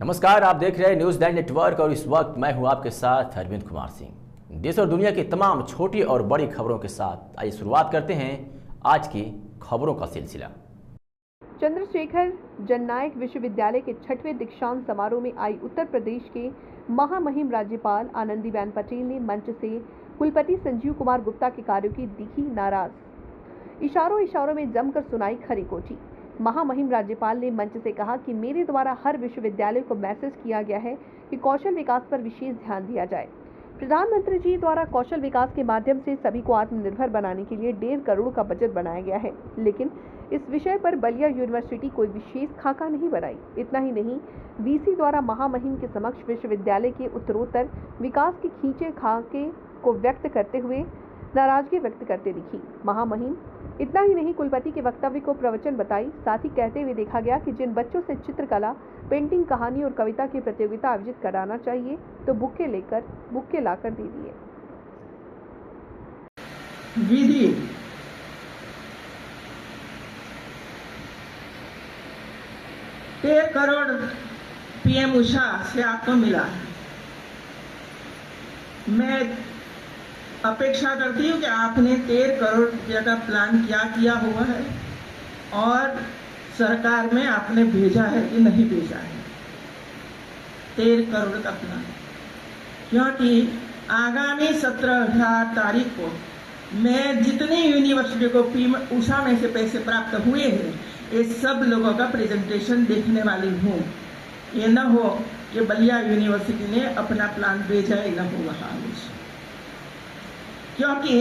नमस्कार, आप देख रहे हैं न्यूज़ 9 नेटवर्क और इस वक्त मैं हूं आपके साथ अरविंद कुमार सिंह। देश और दुनिया की तमाम छोटी और बड़ी खबरों के साथ आइए शुरुआत करते हैं आज की खबरों का सिलसिला। चंद्रशेखर जननायक विश्वविद्यालय के 6वें दीक्षांत समारोह में आई उत्तर प्रदेश के महामहिम राज्यपाल आनंदीबेन पटेल ने मंच से कुलपति संजीव कुमार गुप्ता के कार्यों की दिखी नाराज। इशारों में जमकर सुनाई खरी कोठी। महामहिम राज्यपाल ने मंच से कहा कि मेरे द्वारा हर विश्वविद्यालय को मैसेज किया गया है कि कौशल विकास पर विशेष ध्यान दिया जाए। प्रधानमंत्री जी द्वारा कौशल विकास के माध्यम से सभी को आत्मनिर्भर बनाने के लिए 1.5 करोड़ का बजट बनाया गया है, लेकिन इस विषय पर बलिया यूनिवर्सिटी कोई विशेष खाका नहीं बनाई। इतना ही नहीं, वीसी द्वारा महामहिम के समक्ष विश्वविद्यालय के उत्तरोत्तर विकास की खींचे खाके को व्यक्त करते हुए नाराजगी व्यक्त करते दिखी। महामहिम इतना ही नहीं, कुलपति के वक्तव्य को प्रवचन बताई। साथ ही कहते हुए देखा गया कि जिन बच्चों से चित्रकला, पेंटिंग, कहानी और कविता की प्रतियोगिता आयोजित कराना चाहिए तो बुक्के लाकर दे दिए। विधि 1 करोड़ पीएम उषा से आपको मिला। मैं अपेक्षा करती हूँ कि आपने 13 करोड़ रुपया का प्लान क्या किया हुआ है और सरकार में आपने भेजा है कि नहीं भेजा है 13 करोड़ का प्लान, क्योंकि आगामी 17-18 तारीख को मैं जितनी यूनिवर्सिटी को पीएम उषा में से पैसे प्राप्त हुए हैं ये सब लोगों का प्रेजेंटेशन देखने वाली हूँ। ये न हो कि बलिया यूनिवर्सिटी ने अपना प्लान भेजा है, न हो वहाँ, क्योंकि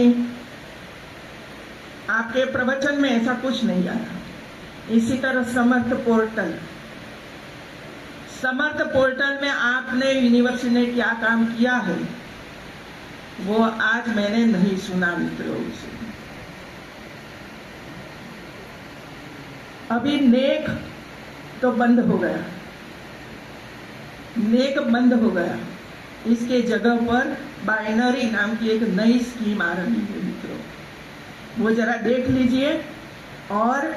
आपके प्रवचन में ऐसा कुछ नहीं आया। इसी तरह समर्थ पोर्टल में आपने यूनिवर्सिटी ने क्या काम किया है वो आज मैंने नहीं सुना मित्रों से। अभी नेक तो बंद हो गया, इसके जगह पर बाइनरी नाम की एक नई स्कीम आ रही है मित्रों, वो जरा देख लीजिए और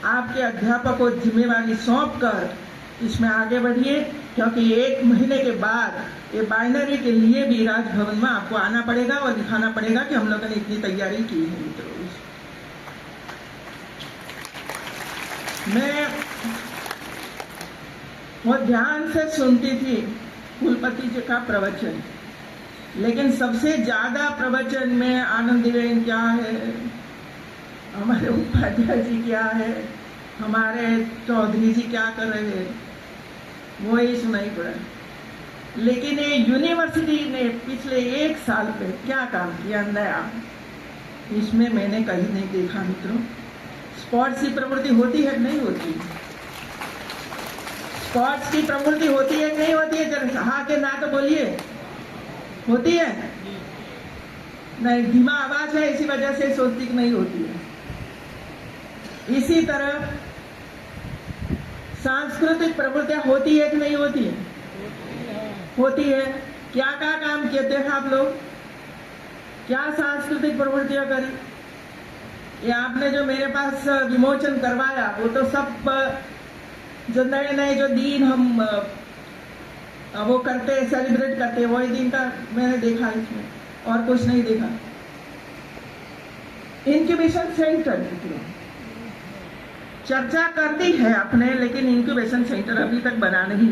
आपके अध्यापक को जिम्मेवारी सौंप कर इसमें आगे बढ़िए, क्योंकि 1 महीने के बाद ये बाइनरी के लिए भी राजभवन में आपको आना पड़ेगा और दिखाना पड़ेगा कि हम लोगों ने इतनी तैयारी की है मित्रों। मैं बहुत ध्यान से सुनती थी कुलपति जी का प्रवचन, लेकिन सबसे ज्यादा प्रवचन में आनंदीबेन क्या है, हमारे उपाध्याय जी क्या है, हमारे चौधरी जी क्या कर रहे हैं, वो ही सुनाई पड़ा। लेकिन ये यूनिवर्सिटी ने पिछले 1 साल में क्या काम किया नया, इसमें मैंने कहीं नहीं देखा मित्रों। स्पोर्ट्स की प्रवृत्ति होती है नहीं होती? स्पोर्ट्स की प्रवृत्ति होती है नहीं होती है? जरा हाँ के ना तो बोलिए। होती है? नहीं, धीमा आवाज है, इसी वजह से सोचती कि नहीं होती है। इसी तरह सांस्कृतिक प्रवृत्तियां होती है कि नहीं होती है? होती है। क्या काम किए थे आप लोग? क्या सांस्कृतिक प्रवृत्तियां करी? ये आपने जो मेरे पास विमोचन करवाया वो तो सब जो नए जो दिन हम वो करते सेलिब्रेट करते वही दिन का मैंने देखा, इसमें और कुछ नहीं देखा। इंक्यूबेशन सेंटर चर्चा कर दी है आपने, लेकिन इंक्यूबेशन सेंटर अभी तक बना नहीं।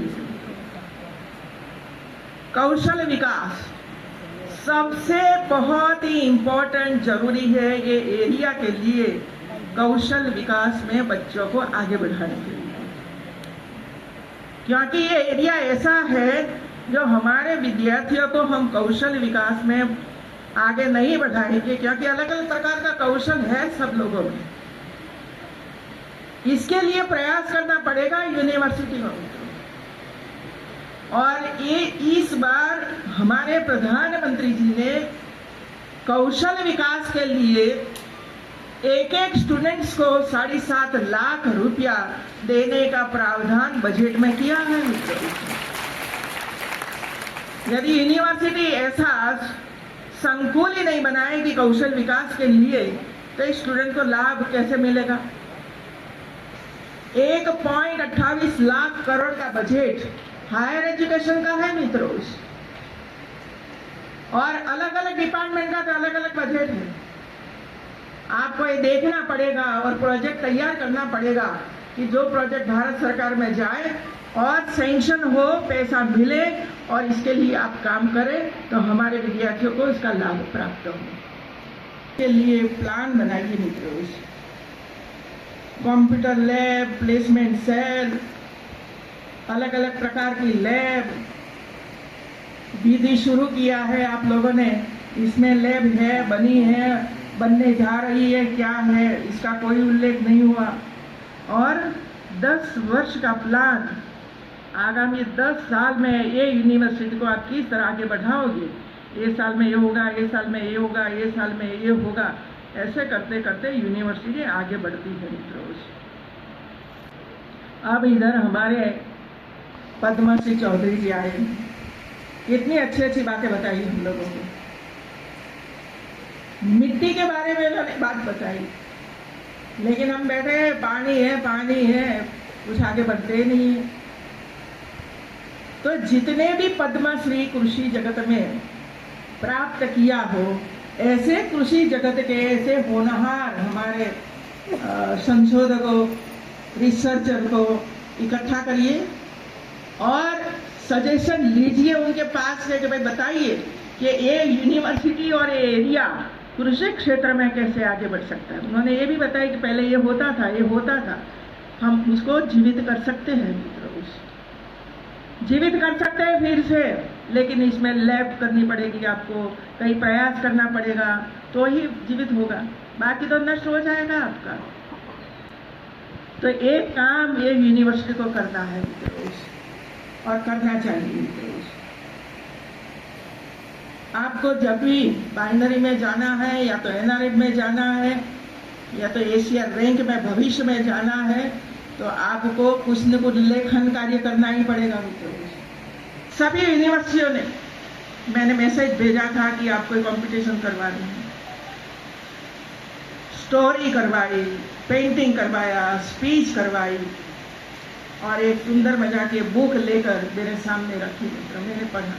कौशल विकास सबसे बहुत ही इम्पोर्टेंट जरूरी है ये एरिया के लिए, कौशल विकास में बच्चों को आगे बढ़ाने के लिए, क्योंकि ये एरिया ऐसा है जो हमारे विद्यार्थियों को हम कौशल विकास में आगे नहीं बढ़ाएंगे, क्योंकि अलग अलग प्रकार का कौशल है सब लोगों में। इसके लिए प्रयास करना पड़ेगा यूनिवर्सिटी में। और ये इस बार हमारे प्रधानमंत्री जी ने कौशल विकास के लिए एक स्टूडेंट्स को 7.5 लाख रुपया देने का प्रावधान बजट में किया है। यदि यूनिवर्सिटी ऐसा संकुल ही नहीं बनाएगी कौशल विकास के लिए तो स्टूडेंट को लाभ कैसे मिलेगा? 1.28 लाख करोड़ का बजट हायर एजुकेशन का है मित्रों, और अलग अलग डिपार्टमेंट का तो अलग अलग बजट है। आपको ये देखना पड़ेगा और प्रोजेक्ट तैयार करना पड़ेगा कि जो प्रोजेक्ट भारत सरकार में जाए और सैंक्शन हो, पैसा मिले और इसके लिए आप काम करें तो हमारे विद्यार्थियों को इसका लाभ प्राप्त हो। के लिए प्लान बनाइए मित्रों, कंप्यूटर लैब, प्लेसमेंट सेल, अलग अलग प्रकार की लैब विधि शुरू किया है आप लोगों ने। इसमें लैब है, बनी है, बनने जा रही है, क्या है इसका कोई उल्लेख नहीं हुआ। और 10 वर्ष का प्लान, आगामी 10 साल में ये यूनिवर्सिटी को आप किस तरह आगे बढ़ाओगे, ये साल में ये होगा, ये साल में ये होगा, ये साल में ये होगा, ऐसे करते करते यूनिवर्सिटी आगे बढ़ती है मित्रों। अब इधर हमारे पद्मश्री चौधरी जी आए, इतनी अच्छी अच्छी बातें बताई हम लोगों को। मिट्टी के बारे में उन्होंने बात बताई, लेकिन हम बैठे पानी है, कुछ आगे बढ़ते नहीं है। तो जितने भी पद्मश्री कृषि जगत में प्राप्त किया हो, ऐसे कृषि जगत के ऐसे होनहार हमारे संशोधकों, रिसर्चर को इकट्ठा करिए और सजेशन लीजिए उनके पास से कि भाई बताइए कि ये यूनिवर्सिटी और ये एरिया कृषि क्षेत्र में कैसे आगे बढ़ सकता है। उन्होंने ये भी बताया कि पहले ये होता था, हम उसको जीवित कर सकते हैं मित्रों, जीवित कर सकते हैं फिर से, लेकिन इसमें लैब करनी पड़ेगी, आपको कई प्रयास करना पड़ेगा तो ही जीवित होगा, बाकी तो नष्ट हो जाएगा आपका। तो एक काम ये यूनिवर्सिटी को करना है मित्रों, और करना चाहिए मित्रों। आपको जब भी बाइनरी में जाना है, या तो एनआरएफ में जाना है, या तो एशिया रैंक में भविष्य में जाना है, तो आपको कुछ न कुछ लेखन कार्य करना ही पड़ेगा मित्रों। सभी यूनिवर्सिटियों ने मैंने मैसेज भेजा था कि आपको कंपटीशन करवानी है, स्टोरी करवाई, पेंटिंग करवाया, स्पीच करवाई, और एक सुंदर मजा के बुक लेकर मेरे सामने रखी मित्रों। मैंने पढ़ा,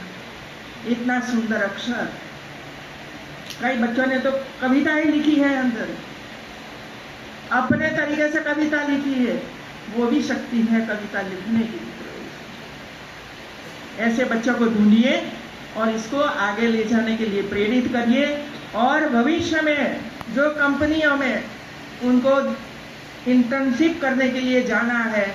इतना सुंदर अक्षर, कई बच्चों ने तो कविताएं लिखी है अंदर, अपने तरीके से कविता लिखी है, वो भी शक्ति है कविता लिखने की। ऐसे बच्चों को ढूंढिए और इसको आगे ले जाने के लिए प्रेरित करिए, और भविष्य में जो कंपनियों में उनको इंटर्नशिप करने के लिए जाना है